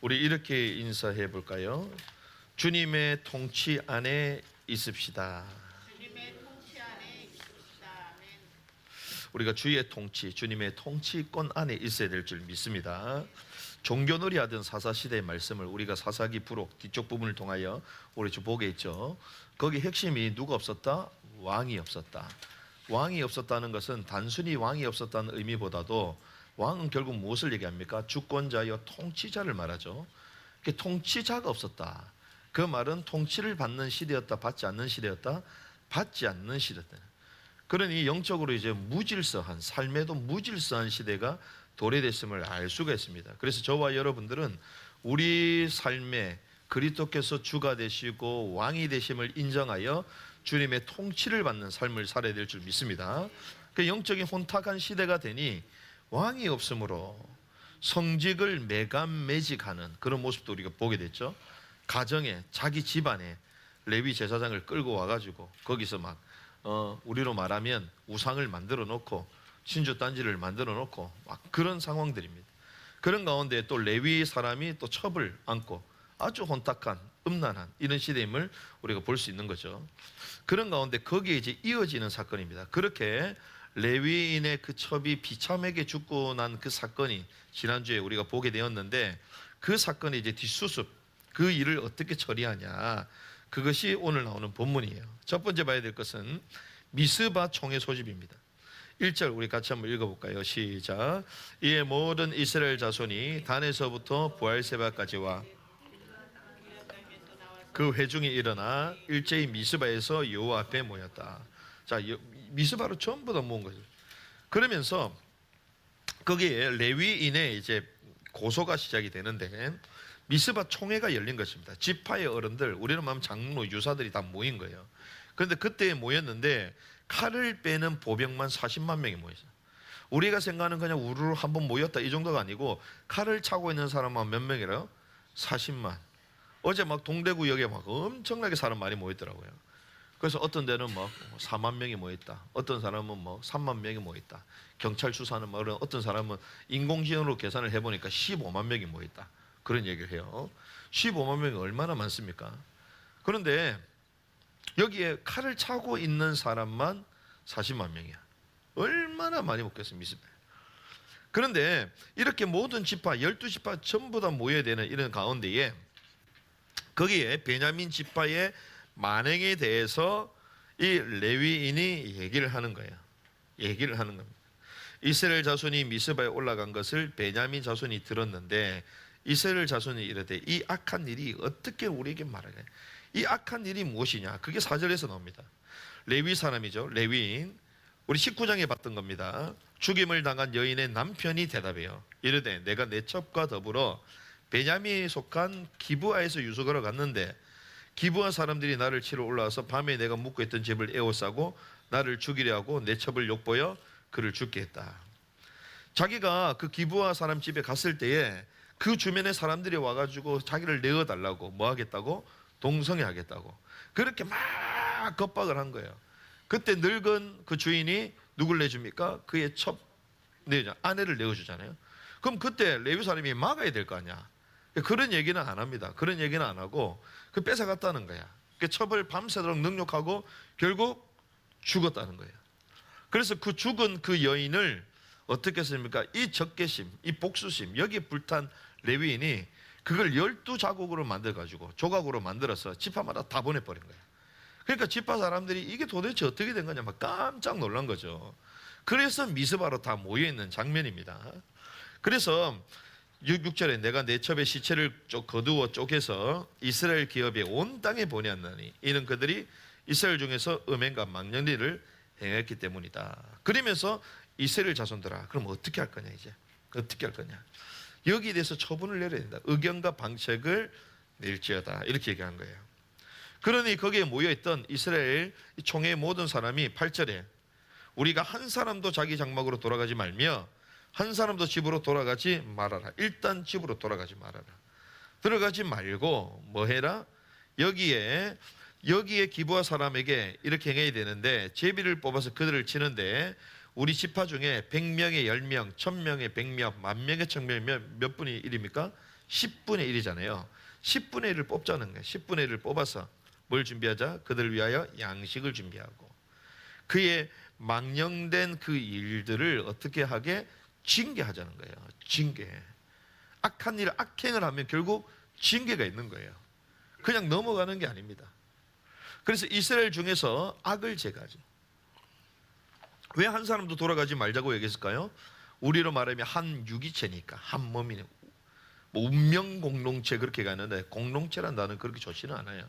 우리 이렇게 인사해 볼까요? 주님의 통치 안에 있읍시다. 주님의 통치 안에 있습니다. 아멘. 우리가 주의 통치, 주님의 통치권 안에 있어야 될 줄 믿습니다. 종교놀이 하던 사사시대의 말씀을 우리가 사사기 부록 뒤쪽 부분을 통하여 우리 좀 보게 있죠. 거기 핵심이 누가 없었다? 왕이 없었다. 왕이 없었다는 것은 단순히 왕이 없었다는 의미보다도 왕은 결국 무엇을 얘기합니까? 주권자여 통치자를 말하죠. 통치자가 없었다. 그 말은 통치를 받는 시대였다, 받지 않는 시대였다? 받지 않는 시대였다. 그러니 영적으로 이제 무질서한, 삶에도 무질서한 시대가 도래됐음을 알 수가 있습니다. 그래서 저와 여러분들은 우리 삶에 그리스도께서 주가 되시고 왕이 되심을 인정하여 주님의 통치를 받는 삶을 살아야 될 줄 믿습니다. 그 영적인 혼탁한 시대가 되니 왕이 없으므로 성직을 매감매직하는 그런 모습도 우리가 보게 됐죠. 가정에, 자기 집안에 레위 제사장을 끌고 와가지고 거기서 막 우리로 말하면 우상을 만들어 놓고 신주단지를 만들어 놓고 막 그런 상황들입니다. 그런 가운데 또 레위 사람이 또 첩을 안고 아주 혼탁한 음란한 이런 시대임을 우리가 볼 수 있는 거죠. 그런 가운데 거기에 이제 이어지는 사건입니다. 그렇게 레위인의 그 첩이 비참하게 죽고 난 그 사건이 지난주에 우리가 보게 되었는데, 그 사건의 이제 뒷수습, 그 일을 어떻게 처리하냐, 그것이 오늘 나오는 본문이에요. 첫 번째 봐야 될 것은 미스바 총회 소집입니다. 1절 우리 같이 한번 읽어볼까요? 시작. 이에 모든 이스라엘 자손이 단에서부터 부알세바까지와 그 회중이 일어나 일제히 미스바에서 여호와 앞에 모였다. 자, 미스바로 전부 다 모은 거죠. 그러면서 거기에 레위인의 이제 고소가 시작이 되는데 미스바 총회가 열린 것입니다. 지파의 어른들, 우리는 말하면 장로, 유사들이 다 모인 거예요. 그런데 그때 모였는데 칼을 빼는 보병만 40만 명이 모였어요. 우리가 생각하는 그냥 우르르 한번 모였다 이 정도가 아니고 칼을 차고 있는 사람만 몇 명이라요? 40만. 어제 막 동대구역에 막 엄청나게 사람 많이 모였더라고요. 그래서 어떤 데는 뭐 4만 명이 모였다. 어떤 사람은 뭐 3만 명이 모였다. 경찰 수사는 뭐 어떤 사람은 인공지능으로 계산을 해보니까 15만 명이 모였다. 그런 얘기를 해요. 15만 명이 얼마나 많습니까? 그런데 여기에 칼을 차고 있는 사람만 40만 명이야. 얼마나 많이 먹겠습니까? 그런데 이렇게 모든 지파, 12지파 전부 다 모여야 되는 이런 가운데에 거기에 베냐민 지파의 만행에 대해서 이 레위인이 얘기를 하는 거예요. 얘기를 하는 겁니다. 이스라엘 자손이 미스바에 올라간 것을 베냐민 자손이 들었는데 이스라엘 자손이 이르되 이 악한 일이 어떻게 우리에게 말하냐. 이 악한 일이 무엇이냐. 그게 4절에서 나옵니다. 레위 사람이죠. 레위인. 우리 19장에 봤던 겁니다. 죽임을 당한 여인의 남편이 대답해요. 이르되 내가 내 첩과 더불어 베냐민에 속한 기브아에서 유숙하러 갔는데 기브아 사람들이 나를 치러 올라와서 밤에 내가 묵고 있던 집을 에워싸고 나를 죽이려 하고 내 첩을 욕보여 그를 죽게 했다. 자기가 그 기브아 사람 집에 갔을 때에 그 주변에 사람들이 와가지고 자기를 내어달라고 뭐 하겠다고? 동성애 하겠다고 그렇게 막 겁박을 한 거예요. 그때 늙은 그 주인이 누굴 내줍니까? 그의 첩, 아내를 내어주잖아요. 그럼 그때 레위 사람이 막아야 될 거 아니야. 그런 얘기는 안 합니다. 그런 얘기는 안 하고 그 뺏어갔다는 거야. 그 첩을 밤새도록 능욕하고 결국 죽었다는 거예요. 그래서 그 죽은 그 여인을 어떻게 했습니까? 이 적개심, 이 복수심, 여기에 불탄 레위인이 그걸 12자국으로 만들어가지고 조각으로 만들어서 지파마다 다 보내버린 거예요. 그러니까 지파 사람들이 이게 도대체 어떻게 된 거냐 막 깜짝 놀란 거죠. 그래서 미스바로 다 모여있는 장면입니다. 그래서 6절에 내가 내 첩의 시체를 거두어 쪼개서 이스라엘 기업에 온 땅에 보내었나니 이는 그들이 이스라엘 중에서 음행과 망령리를 행했기 때문이다. 그러면서 이스라엘 자손들아 그럼 어떻게 할 거냐. 이제 어떻게 할 거냐. 여기에 대해서 처분을 내려야 된다. 의견과 방책을 낼지어다. 이렇게 얘기한 거예요. 그러니 거기에 모여있던 이스라엘 총회의 모든 사람이 8절에 우리가 한 사람도 자기 장막으로 돌아가지 말며 한 사람도 집으로 돌아가지 말아라. 일단 집으로 돌아가지 말아라. 들어가지 말고 뭐 해라? 여기에 기브아 사람에게 이렇게 행해야 되는데 제비를 뽑아서 그들을 치는데 우리 지파 중에 100명에 10명, 1000명에 100명, 10,000명에 1000명 몇 분이 일입니까? 10분의 1이잖아요. 10분의 1을 뽑자는 거예요. 10분의 1을 뽑아서 뭘 준비하자? 그들을 위하여 양식을 준비하고 그의 망령된 그 일들을 어떻게 하게? 징계하자는 거예요. 징계. 악한 일, 악행을 하면 결국 징계가 있는 거예요. 그냥 넘어가는 게 아닙니다. 그래서 이스라엘 중에서 악을 제거하죠. 왜 한 사람도 돌아가지 말자고 얘기했을까요? 우리로 말하면 한 유기체니까, 한 몸이네. 뭐 운명 공동체 그렇게 가는데 공동체란 단어는 그렇게 좋지는 않아요.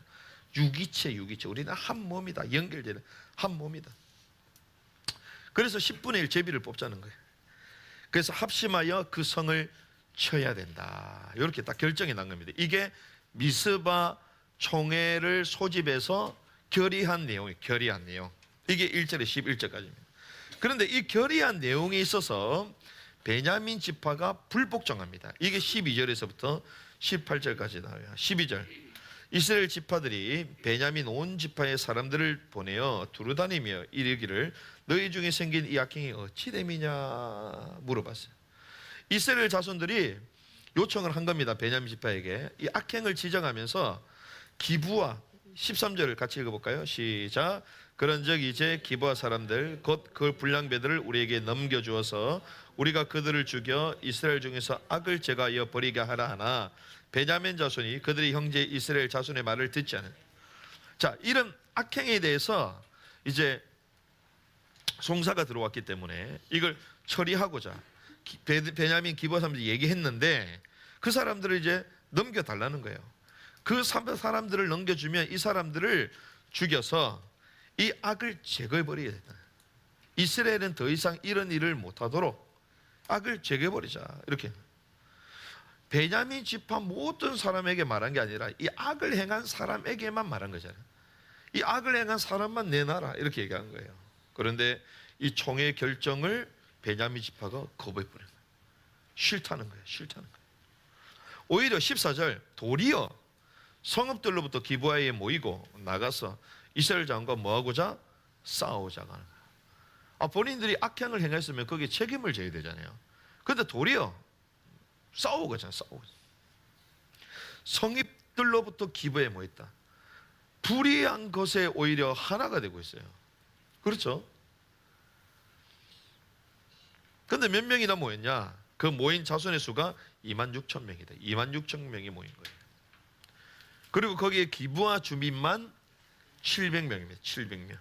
유기체. 우리는 한 몸이다. 연결되는 한 몸이다. 그래서 10분의 1 제비를 뽑자는 거예요. 그래서 합심하여 그 성을 쳐야 된다. 이렇게 딱 결정이 난 겁니다. 이게 미스바 총회를 소집해서 결의한 내용이에요. 결의한 내용. 이게 1절에 11절까지입니다. 그런데 이 결의한 내용에 있어서 베냐민 지파가 불복종합니다. 이게 12절에서부터 18절까지 나와요. 12절. 이스라엘 지파들이 베냐민 온 지파의 사람들을 보내어 두루다니며 이르기를 너희 중에 생긴 이 악행이 어찌 됨이냐 물어봤어요. 이스라엘 자손들이 요청을 한 겁니다. 베냐민 지파에게 이 악행을 지적하면서 기부와 13절을 같이 읽어볼까요? 시작. 그런즉 이제 기부와 사람들 곧 그 불량배들을 우리에게 넘겨주어서 우리가 그들을 죽여 이스라엘 중에서 악을 제거하여 버리게 하라 하나 베냐민 자손이 그들의 형제 이스라엘 자손의 말을 듣지 않은. 자, 이런 악행에 대해서 이제 송사가 들어왔기 때문에 이걸 처리하고자 베냐민 기부와 사람들이 얘기했는데 그 사람들을 이제 넘겨달라는 거예요. 그 사람들을 넘겨주면 이 사람들을 죽여서 이 악을 제거해버리게 된다. 이스라엘은 더 이상 이런 일을 못하도록 악을 제거해버리자. 이렇게 베냐민 지파 모든 사람에게 말한 게 아니라 이 악을 행한 사람에게만 말한 거잖아요. 이 악을 행한 사람만 내놔라 이렇게 얘기한 거예요. 그런데 이 총회 결정을 베냐민 지파가 거부해버린 거예요. 싫다는 거예요. 싫다는 거예요. 오히려 14절 도리어 성읍들로부터 기브아에 모이고 나가서 이스라엘 장과 뭐하고자? 싸우자가 하는 거예요. 본인들이 악행을 행했으면 거기에 책임을 져야 되잖아요. 그런데 도리어 싸우고잖아요. 싸우고. 성읍들로부터 기브아에 모였다. 불의한 것에 오히려 하나가 되고 있어요. 그렇죠? 그런데 몇 명이나 모였냐? 그 모인 자손의 수가 26,000명이다. 26,000명이 모인 거예요. 그리고 거기에 기브아 주민만 700명입니다. 700명.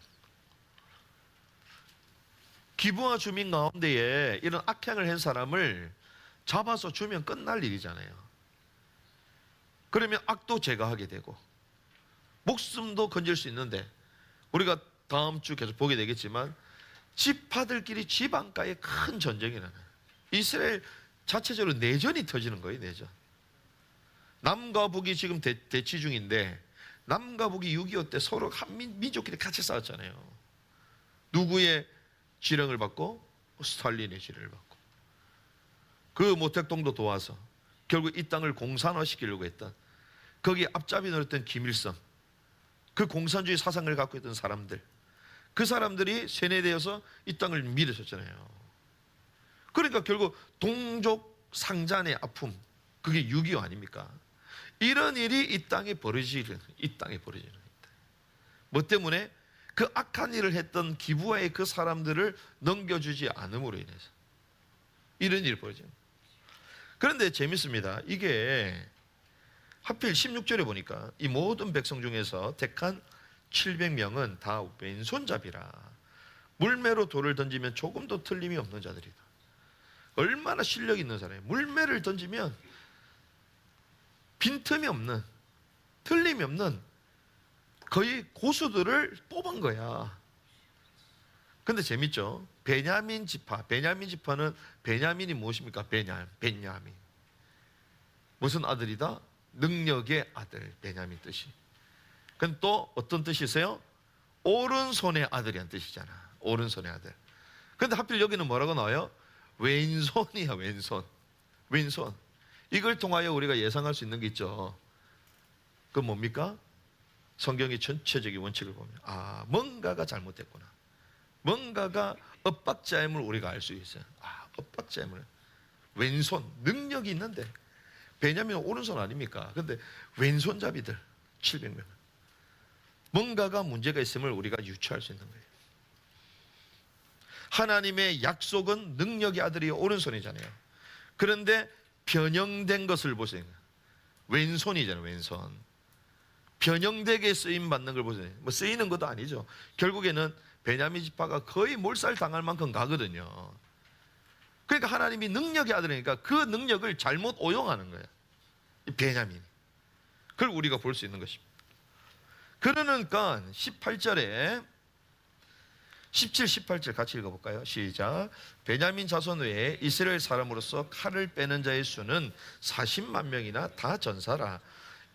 기브아 주민 가운데에 이런 악행을 한 사람을 잡아서 주면 끝날 일이잖아요. 그러면 악도 제거하게 되고 목숨도 건질 수 있는데 우리가 다음 주 계속 보게 되겠지만 지파들끼리 지방가에 큰 전쟁이 나는 이스라엘 자체적으로 내전이 터지는 거예요. 내전. 남과 북이 지금 대치 중인데 남과 북이 6.25 때 서로 한 민족끼리 같이 싸웠잖아요. 누구의 지령을 받고? 스탈린의 지령을 받고 그 모택동도 도와서 결국 이 땅을 공산화시키려고 했던 거기에 앞잡이 노렸던 김일성 그 공산주의 사상을 갖고 있던 사람들 그 사람들이 세뇌되어서 이 땅을 밀어줬잖아요. 그러니까 결국 동족 상잔의 아픔 그게 6.25 아닙니까? 이런 일이 이 땅에 벌어지는 뭐 때문에 그 악한 일을 했던 기브아의 그 사람들을 넘겨주지 않음으로 인해서 이런 일이 벌어지는. 그런데 재밌습니다. 이게 하필 16절에 보니까 이 모든 백성 중에서 택한 700명은 다 왼손잡이라 물매로 돌을 던지면 조금도 틀림이 없는 자들이다. 얼마나 실력 있는 사람이에요. 물매를 던지면 빈틈이 없는 틀림이 없는 거의 고수들을 뽑은 거야. 근데 재밌죠? 베냐민 지파는 베냐민이 무엇입니까? 베냐민 무슨 아들이다? 능력의 아들 베냐민 뜻이. 근데 또 어떤 뜻이 있어요? 오른손의 아들이란 뜻이잖아. 오른손의 아들. 근데 하필 여기는 뭐라고 나와요? 왼손이야. 왼손. 이걸 통하여 우리가 예상할 수 있는 게 있죠. 그 뭡니까? 성경의 전체적인 원칙을 보면 뭔가가 잘못됐구나. 뭔가가 엇박자임을 우리가 알 수 있어요. 엇박자임을. 왼손 능력이 있는데 베냐민은 오른손 아닙니까? 근데 왼손잡이들 700명. 뭔가가 문제가 있음을 우리가 유추할 수 있는 거예요. 하나님의 약속은 능력의 아들이 오른손이잖아요. 그런데 변형된 것을 보세요. 왼손이잖아요. 왼손. 변형되게 쓰임 받는 걸 보세요. 뭐 쓰이는 것도 아니죠. 결국에는 베냐민 지파가 거의 몰살 당할 만큼 가거든요. 그러니까 하나님이 능력의 아들이니까 그 능력을 잘못 오용하는 거예요. 이 베냐민이. 그걸 우리가 볼 수 있는 것입니다. 그러니까 18절에 17, 18절 같이 읽어볼까요? 시작. 베냐민 자손 외에 이스라엘 사람으로서 칼을 빼는 자의 수는 40만 명이나 다 전사라.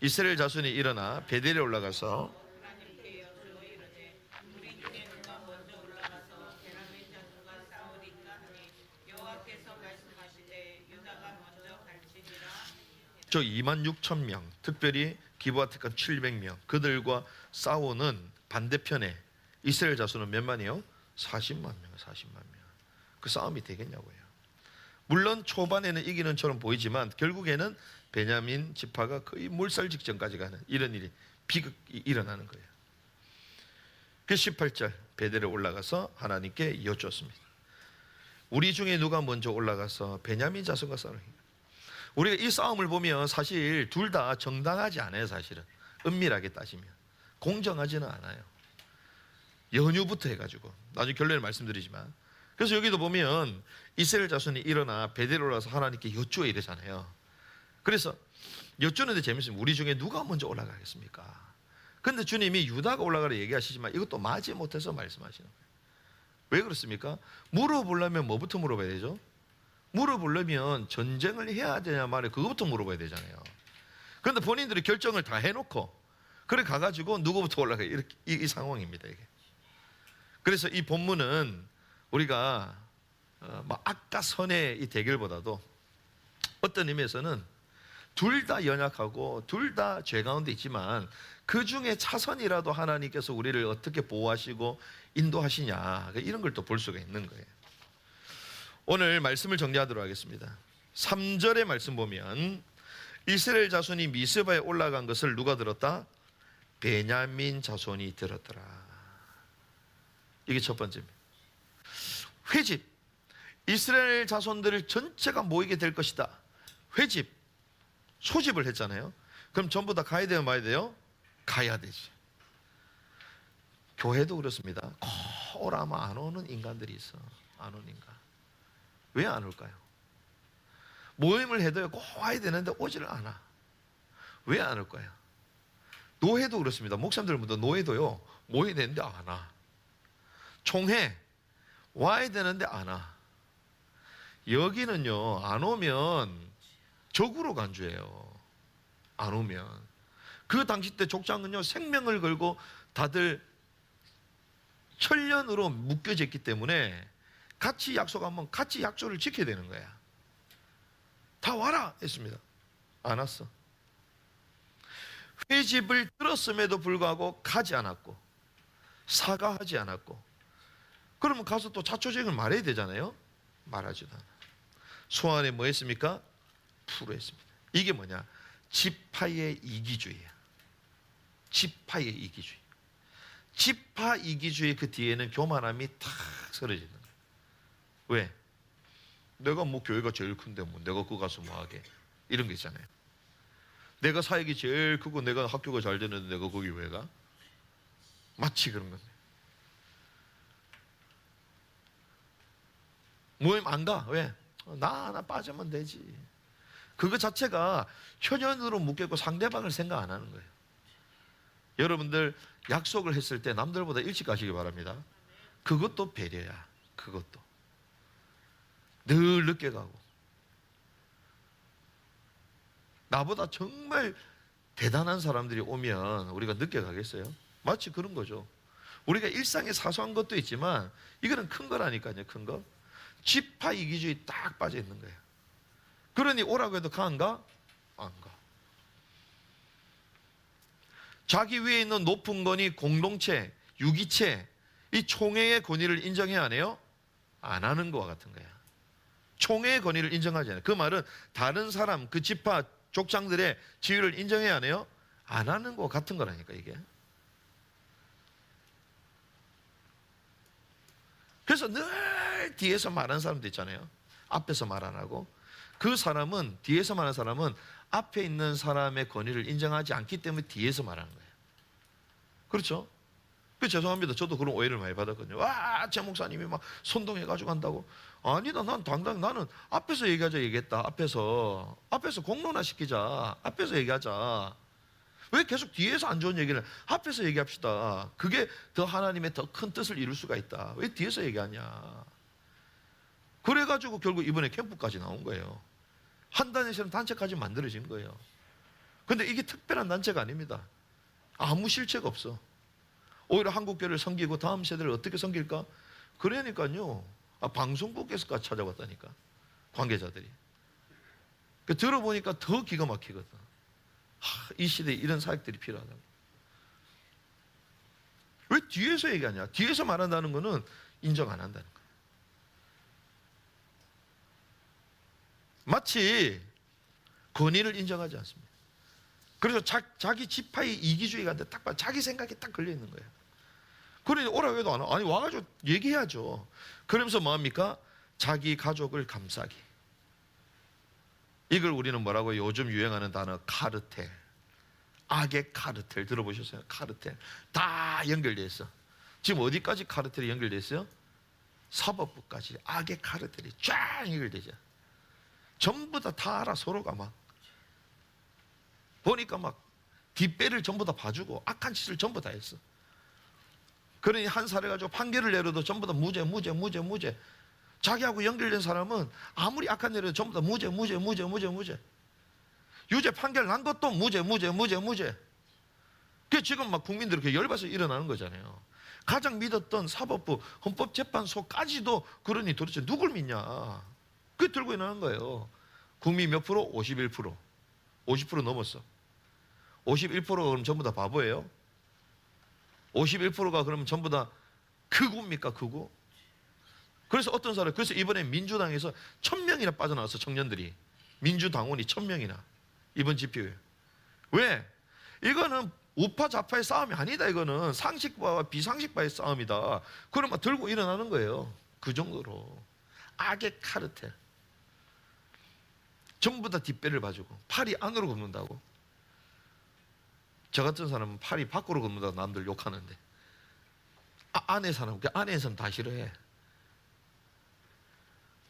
이스라엘 자손이 일어나 베델에 올라가서 하나님께 여쭈어 이르되 우리 중에 누가 먼저 올라가서 베냐민 자손과 싸우리까 하니 여호와께서 말씀하시되 유다가 먼저 갈지니라. 저 2만 6천 명, 특별히 기브아텍간 700명, 그들과 싸우는 반대편에 이스라엘 자손은 몇만이요? 40만 명, 40만 명. 그 싸움이 되겠냐고요. 물론 초반에는 이기는 처럼 보이지만 결국에는 베냐민 지파가 거의 몰살 직전까지 가는 이런 일이 비극이 일어나는 거예요. 그 18절 베델에 올라가서 하나님께 여쭈었습니다. 우리 중에 누가 먼저 올라가서 베냐민 자손과 싸우는 거예요. 우리가 이 싸움을 보면 사실 둘 다 정당하지 않아요. 사실은 은밀하게 따지면 공정하지는 않아요. 연유부터 해가지고 나중에 결론을 말씀드리지만, 그래서 여기도 보면 이스라엘 자손이 일어나 베델에 올라가서 하나님께 여쭈어 이러잖아요. 그래서 여쭈는데 재밌습니다. 우리 중에 누가 먼저 올라가겠습니까? 근데 주님이 유다가 올라가라 얘기하시지만 이것도 맞지 못해서 말씀하시는 거예요. 왜 그렇습니까? 물어보려면 뭐부터 물어봐야 되죠? 물어보려면 전쟁을 해야 되냐 말이야, 그거부터 물어봐야 되잖아요. 그런데 본인들이 결정을 다 해놓고 그래 가가지고 누구부터 올라가, 이렇게 이 상황입니다 이게. 그래서 이 본문은 우리가 뭐 악과 선의 이 대결보다도 어떤 의미에서는 둘 다 연약하고 둘 다 죄 가운데 있지만 그 중에 차선이라도 하나님께서 우리를 어떻게 보호하시고 인도하시냐, 이런 걸 또 볼 수가 있는 거예요. 오늘 말씀을 정리하도록 하겠습니다. 3절의 말씀 보면 이스라엘 자손이 미스바에 올라간 것을 누가 들었다? 베냐민 자손이 들었더라. 이게 첫 번째입니다. 회집, 이스라엘 자손들 전체가 모이게 될 것이다. 회집, 소집을 했잖아요. 그럼 전부 다 가야 돼요, 마야 돼요? 가야 되지. 교회도 그렇습니다. 오라면 안 오는 인간들이 있어. 안 오는 인간. 왜 안 올까요? 모임을 해도요, 꼭 와야 되는데 오지를 않아. 왜 안 올까요? 노회도 그렇습니다. 목사님들보다 노회도요, 모여야 되는데 안 와. 총회 와야 되는데 안 와. 여기는요, 안 오면 적으로 간주해요. 안 오면. 그 당시 때 족장은요, 생명을 걸고 다들 천년으로 묶여져 있기 때문에 같이 약속하면 같이 약속을 지켜야 되는 거야. 다 와라 했습니다. 안 왔어. 회집을 들었음에도 불구하고 가지 않았고 사과하지 않았고, 그러면 가서 또 자초지행을 말해야 되잖아요. 말하지도 않아. 소안에 뭐 했습니까? 풀어했습니다. 이게 뭐냐? 지파의 이기주의야. 지파의 이기주의. 지파 이기주의 그 뒤에는 교만함이 탁 쓰러지는 거예요. 왜? 내가 뭐 교회가 제일 큰데 뭐 내가 그거 가서 뭐 하게, 이런 게 있잖아요. 내가 사역이 제일 크고 내가 학교가 잘 되는데 내가 거기 왜 가? 마치 그런 건데. 모임 안 가. 왜? 나 빠지면 되지. 그거 자체가 현연으로 묶였고 상대방을 생각 안 하는 거예요. 여러분들 약속을 했을 때 남들보다 일찍 가시기 바랍니다. 그것도 배려야. 그것도 늘 늦게 가고. 나보다 정말 대단한 사람들이 오면 우리가 늦게 가겠어요? 마치 그런 거죠. 우리가 일상에 사소한 것도 있지만 이거는 큰 거라니까요. 큰 거. 지파 이기주의 딱 빠져 있는 거예요. 그러니 오라고 해도 가 안 가? 안 가. 자기 위에 있는 높은 권위, 공동체, 유기체, 이 총회의 권위를 인정해야 안 해요? 안 하는 거와 같은 거야. 총회의 권위를 인정하지 않아요. 그 말은 다른 사람, 그 지파 족장들의 지위를 인정해야 하네요. 안 하는 거 같은 거라니까 이게. 그래서 늘 뒤에서 말하는 사람도 있잖아요. 앞에서 말 안 하고. 그 사람은, 뒤에서 말하는 사람은 앞에 있는 사람의 권위를 인정하지 않기 때문에 뒤에서 말하는 거예요. 그렇죠? 그 죄송합니다. 저도 그런 오해를 많이 받았거든요. 와, 제 목사님이 막 선동해가지고 한다고. 아니다, 난 당당히 나는 앞에서 얘기하자 얘기했다. 앞에서 공론화 시키자. 앞에서 얘기하자. 왜 계속 뒤에서 안 좋은 얘기를 앞에서 얘기합시다. 그게 더 하나님의 더 큰 뜻을 이룰 수가 있다. 왜 뒤에서 얘기하냐. 그래가지고 결국 이번에 캠프까지 나온 거예요. 한단에서는 단체까지 만들어진 거예요. 근데 이게 특별한 단체가 아닙니다. 아무 실체가 없어. 오히려 한국교회를 섬기고 다음 세대를 어떻게 섬길까? 그러니까요. 방송국에서까지 찾아왔다니까. 관계자들이. 들어보니까 더 기가 막히거든. 이 시대에 이런 사역들이 필요하다고. 왜 뒤에서 얘기하냐? 뒤에서 말한다는 거는 인정 안 한다는 거야. 마치 권위를 인정하지 않습니다. 그래서 자기 지파의 이기주의가 딱 봐. 자기 생각에 딱 걸려 있는 거예요. 그러니 오라고 해도 안 와. 아니 와가지고 얘기해야죠. 그러면서 뭐합니까? 자기 가족을 감싸기. 이걸 우리는 뭐라고 요즘 유행하는 단어 카르텔. 악의 카르텔 들어보셨어요? 카르텔. 다 연결되어 있어. 지금 어디까지 카르텔이 연결되어 있어요? 사법부까지 악의 카르텔이 쫙 연결되죠. 전부 다 알아. 서로가 막 보니까 막 뒷배를 전부 다 봐주고 악한 짓을 전부 다 했어. 그러니 한 사례 가지고 판결을 내려도 전부 다 무죄. 자기하고 연결된 사람은 아무리 악한 일을 해도 전부 다 무죄. 유죄 판결 난 것도 무죄. 그게 지금 막 국민들이 이렇게 열받아서 일어나는 거잖아요. 가장 믿었던 사법부, 헌법재판소까지도 그러니 도대체 누굴 믿냐. 그게 들고 일어나는 거예요. 국민 몇 프로? 51%. 50% 넘었어. 51%가 그럼 전부 다 바보예요? 51%가 그러면 전부 다 극우입니까? 극우? 그래서 어떤 사람, 그래서 이번에 민주당에서 1000명이나 빠져나왔어. 청년들이. 민주당원이 1000명이나 이번 집회에. 왜? 이거는 우파 좌파의 싸움이 아니다. 이거는 상식파와 비상식파의 싸움이다. 그러면 들고 일어나는 거예요. 그 정도로 악의 카르텔. 전부 다 뒷배를 봐주고 팔이 안으로 걷는다고. 저 같은 사람은 팔이 밖으로 걷는다고 남들 욕하는데 안에 사람, 그 안에서는 다 싫어해.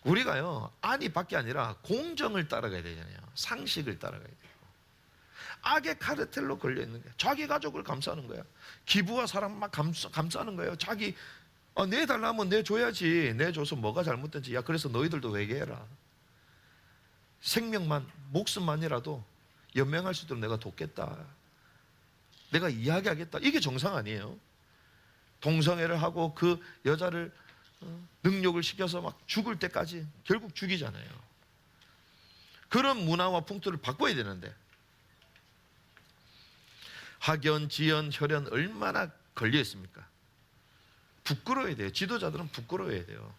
우리가요, 안이 밖이 아니라 공정을 따라가야 되잖아요. 상식을 따라가야 돼요. 악의 카르텔로 걸려있는 거야. 자기 가족을 감싸는 거야. 기부와 사람 막 감싸는 거예요. 자기 내달라면 내줘야지. 내줘서 뭐가 잘못된지. 야, 그래서 너희들도 회개해라. 생명만, 목숨만이라도 연명할 수 있도록 내가 돕겠다. 내가 이야기하겠다. 이게 정상 아니에요? 동성애를 하고 그 여자를 능욕을 시켜서 막 죽을 때까지 결국 죽이잖아요. 그런 문화와 풍토를 바꿔야 되는데 학연, 지연, 혈연 얼마나 걸려 있습니까? 부끄러워야 돼요. 지도자들은 부끄러워야 돼요.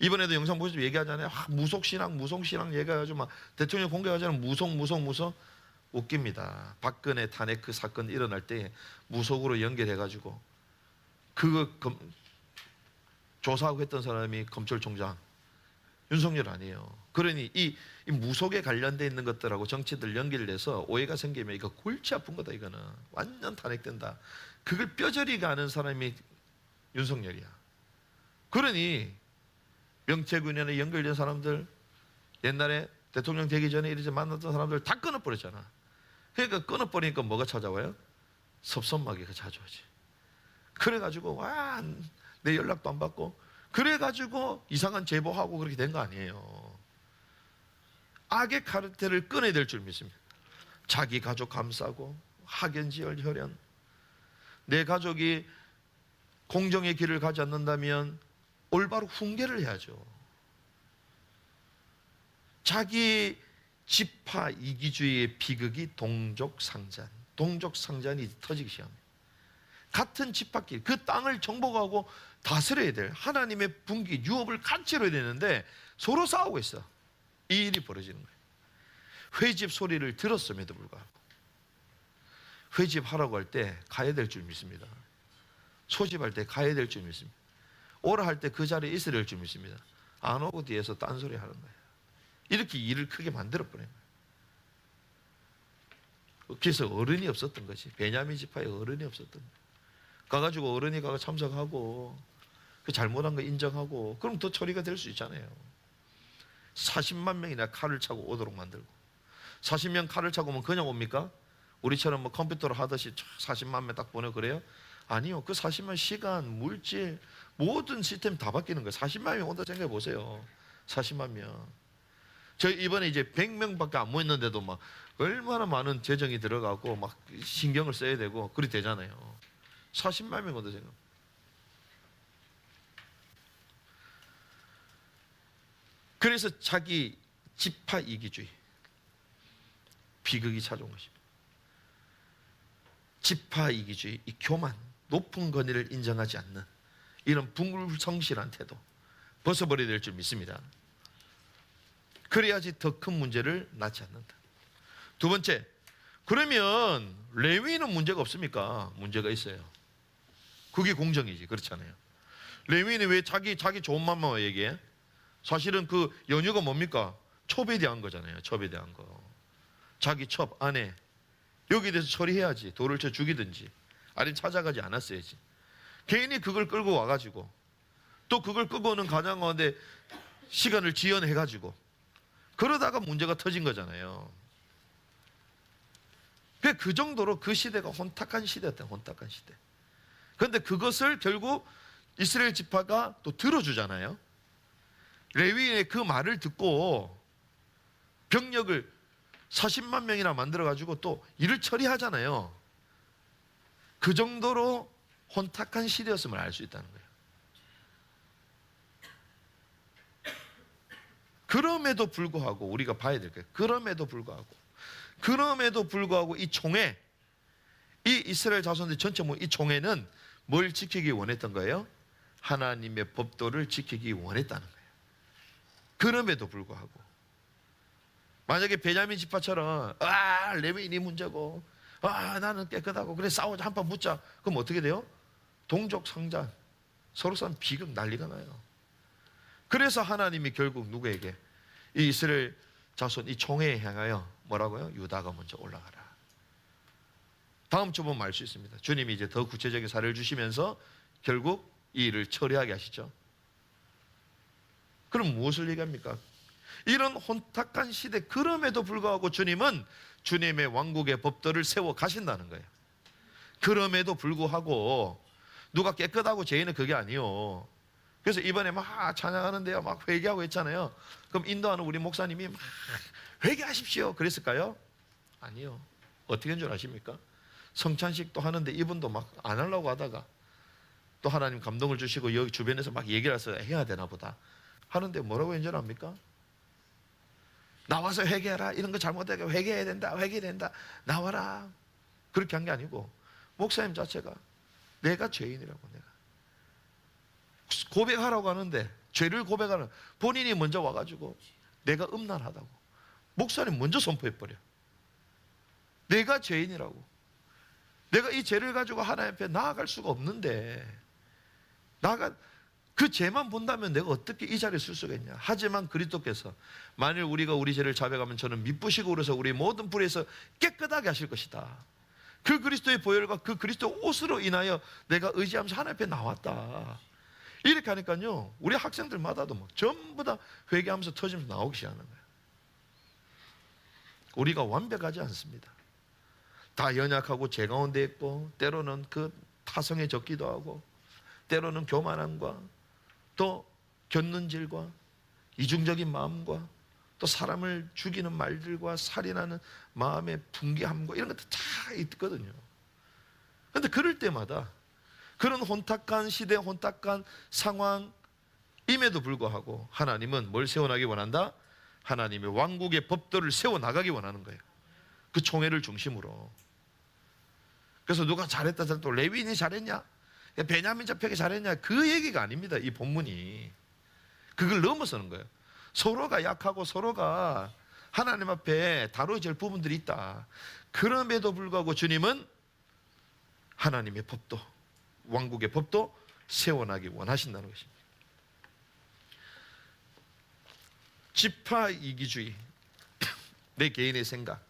이번에도 영상 보시면 얘기하잖아요. 무속신앙 얘기해가지고 막 대통령 공개하잖아요. 무속 웃깁니다. 박근혜 탄핵 그 사건 일어날 때 무속으로 연결해가지고 그거 조사하고 했던 사람이 검찰총장 윤석열 아니에요. 그러니 이 무속에 관련돼 있는 것들하고 정치들 연결돼서 오해가 생기면 이거 골치 아픈 거다. 이거는 완전 탄핵된다. 그걸 뼈저리 가는 사람이 윤석열이야. 그러니 명태균연에 연결된 사람들, 옛날에 대통령 되기 전에 이렇게 만났던 사람들 다 끊어버렸잖아. 그러니까 끊어버리니까 뭐가 찾아와요? 섭섭하기가 찾아오지. 그래가지고 와, 내 연락도 안 받고, 그래가지고 이상한 제보하고 그렇게 된 거 아니에요. 악의 카르텔을 끊어야 될 줄 믿습니다. 자기 가족 감싸고 학연지열 혈연. 내 가족이 공정의 길을 가지 않는다면 올바로 훈계를 해야죠. 자기 지파 이기주의의 비극이 동족상잔이 터지기 시작합니다. 같은 지파끼리 그 땅을 정복하고 다스려야 될 하나님의 분기 유업을 같이 이뤄야 되는데 서로 싸우고 있어. 이 일이 벌어지는 거예요. 회집 소리를 들었음에도 불구하고 회집하라고 할 때 가야 될 줄 믿습니다. 소집할 때 가야 될 줄 믿습니다. 오라 할 때 그 자리에 있어야 될 줄 믿습니다. 안 오고 뒤에서 딴소리 하는 거예요. 이렇게 일을 크게 만들어버린 거예요. 그래서 어른이 없었던 거지. 베냐민 지파에 어른이 없었던 거예요. 가가지고 어른이 가서 참석하고 그 잘못한 거 인정하고 그럼 더 처리가 될 수 있잖아요. 40만 명이나 칼을 차고 오도록 만들고 40명 칼을 차고 오면 그냥 옵니까? 우리처럼 뭐 컴퓨터로 하듯이 40만 명 딱 보내 그래요? 아니요. 그 40만 시간, 물질 모든 시스템 다 바뀌는 거예요. 40만 명 온다 생각해 보세요. 40만 명. 저희 이번에 이제 100명밖에 안 모였는데도 막 얼마나 많은 재정이 들어가고 막 신경을 써야 되고 그리 되잖아요. 40만 명 온다 생각. 그래서 자기 지파 이기주의, 비극이 찾아온 것입니다. 지파 이기주의, 이 교만, 높은 권위를 인정하지 않는 이런 불성실한 태도 벗어버려야 될 줄 믿습니다. 그래야지 더 큰 문제를 낳지 않는다. 두 번째, 그러면 레위인은 문제가 없습니까? 문제가 있어요. 그게 공정이지, 그렇잖아요. 레위인이 왜 자기 좋은 맘만 얘기해? 사실은 그 연유가 뭡니까? 첩에 대한 거잖아요. 첩에 대한 거. 자기 첩, 아내 여기에 대해서 처리해야지. 돌을 쳐 죽이든지 아니면 찾아가지 않았어야지. 개인이 그걸 끌고 와가지고 또 그걸 끌고 오는 가장 가운데 시간을 지연해가지고 그러다가 문제가 터진 거잖아요. 그 정도로 그 시대가 혼탁한 시대였다. 혼탁한 시대. 그런데 그것을 결국 이스라엘 지파가 또 들어주잖아요. 레위인의 그 말을 듣고 병력을 40만 명이나 만들어가지고 또 일을 처리하잖아요. 그 정도로 혼탁한 시대였음을 알 수 있다는 거예요. 그럼에도 불구하고 우리가 봐야 될 거예요. 그럼에도 불구하고 이 총회, 이 이스라엘 자손들 전체 이 총회는 뭘 지키기 원했던 거예요? 하나님의 법도를 지키기 원했다는 거예요. 그럼에도 불구하고 만약에 베냐민 지파처럼 레위인이 문제고 나는 깨끗하고 그래 싸우자 한판 붙자 그럼 어떻게 돼요? 동족 상잔 서로 싸움 비극 난리가 나요. 그래서 하나님이 결국 누구에게 이 이스라엘 자손 이 총회에 향하여 뭐라고요? 유다가 먼저 올라가라. 다음 주 보면 알 수 있습니다. 주님이 이제 더 구체적인 사례를 주시면서 결국 이 일을 처리하게 하시죠. 그럼 무엇을 얘기합니까? 이런 혼탁한 시대 그럼에도 불구하고 주님은 주님의 왕국의 법도를 세워 가신다는 거예요. 그럼에도 불구하고 누가 깨끗하고 죄인은 그게 아니요. 그래서 이번에 막 찬양하는데요 막 회개하고 했잖아요. 그럼 인도하는 우리 목사님이 막 회개하십시오 그랬을까요? 아니요. 어떻게 한 줄 아십니까? 성찬식도 하는데 이분도 막 안 하려고 하다가 또 하나님 감동을 주시고 여기 주변에서 막 얘기를 해서 해야 되나 보다 하는데 뭐라고 한 줄 압니까? 나와서 회개해라. 이런 거 잘못되게 회개해야 된다. 회개된다. 나와라. 그렇게 한 게 아니고 목사님 자체가 내가 죄인이라고 내가 고백하라고 하는데 죄를 고백하는 본인이 먼저 와가지고 내가 음란하다고 목사님 먼저 선포해버려. 내가 죄인이라고 내가 이 죄를 가지고 하나님 앞에 나아갈 수가 없는데 그 죄만 본다면 내가 어떻게 이 자리에 쓸 수가 있냐. 하지만 그리스도께서 만일 우리가 우리 죄를 자백하면 저는 미쁘시고 그래서 우리 모든 불에서 깨끗하게 하실 것이다. 그 그리스도의 보혈과 그 그리스도 옷으로 인하여 내가 의지하면서 하나님 앞에 나왔다. 이렇게 하니까요 우리 학생들마다도 막 전부 다 회개하면서 터지면서 나오기 시작하는 거예요. 우리가 완벽하지 않습니다. 다 연약하고 죄 가운데 있고 때로는 그 타성에 젖기도 하고 때로는 교만함과 또 곁눈질과 이중적인 마음과 또 사람을 죽이는 말들과 살인하는 마음의 분개함과 이런 것들 다 있거든요. 그런데 그럴 때마다 그런 혼탁한 시대, 혼탁한 상황임에도 불구하고 하나님은 뭘 세워나기 원한다? 하나님의 왕국의 법도를 세워나가기 원하는 거예요. 그 총회를 중심으로. 그래서 누가 잘했다, 또 레위인이 잘했냐? 베냐민 자표가 잘했냐? 그 얘기가 아닙니다. 이 본문이. 그걸 넘어서는 거예요. 서로가 약하고 서로가 하나님 앞에 다뤄질 부분들이 있다. 그럼에도 불구하고 주님은 하나님의 법도, 왕국의 법도 세워나기 원하신다는 것입니다. 지파 이기주의, 내 개인의 생각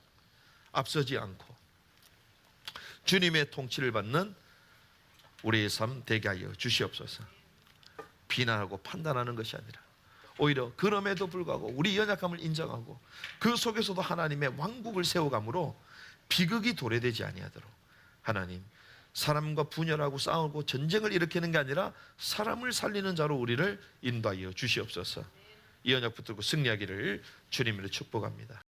앞서지 않고 주님의 통치를 받는 우리의 삶 되게 하여 주시옵소서. 비난하고 판단하는 것이 아니라 오히려 그럼에도 불구하고 우리 연약함을 인정하고 그 속에서도 하나님의 왕국을 세워감으로 비극이 도래되지 아니하도록 하나님, 사람과 분열하고 싸우고 전쟁을 일으키는 게 아니라 사람을 살리는 자로 우리를 인도하여 주시옵소서. 이 언약 붙들고 승리하기를 주님으로 축복합니다.